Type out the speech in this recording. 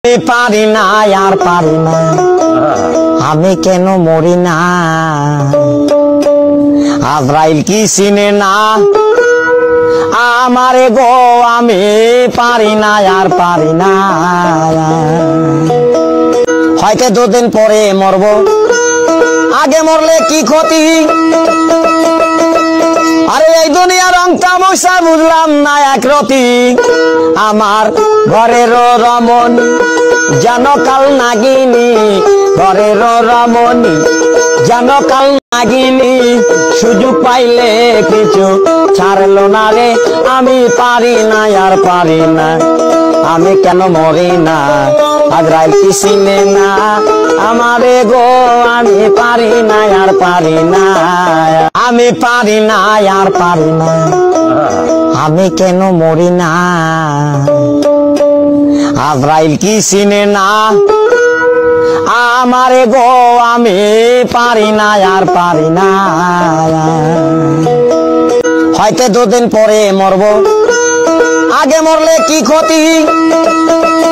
পারি না আর পারি না, আমি কেন মরি না? আজরাইল কি চিনে না আমারে গো? আমি পারি না আর পারি না। হয়তো দুদিন পরে মরবো, আগে মরলে কি ক্ষতি? আরে এই দুনিয়ার রং তামাশা বুঝলাম না একরতি। আমার ঘরের রমণী যেন কাল নাগিনী, ঘরের রমণী যেন কাল নাগিনী। সুযোগ পাইলে কিছু ছাড়লো না রে, আমি পারি না আর পারি না, আমি কেন মরি না? আজরাইল কি চিনে না আমারে গো? আমি পারি না আর পারি না, আমি পারি না আর পারি না, আমি কেন মরি না? আজরাইল কি চিনে না আমারে গো? আমি পারি না আর পারি না। হয়তো দুদিন পরে মরবো, আগে মরলে কি ক্ষতি?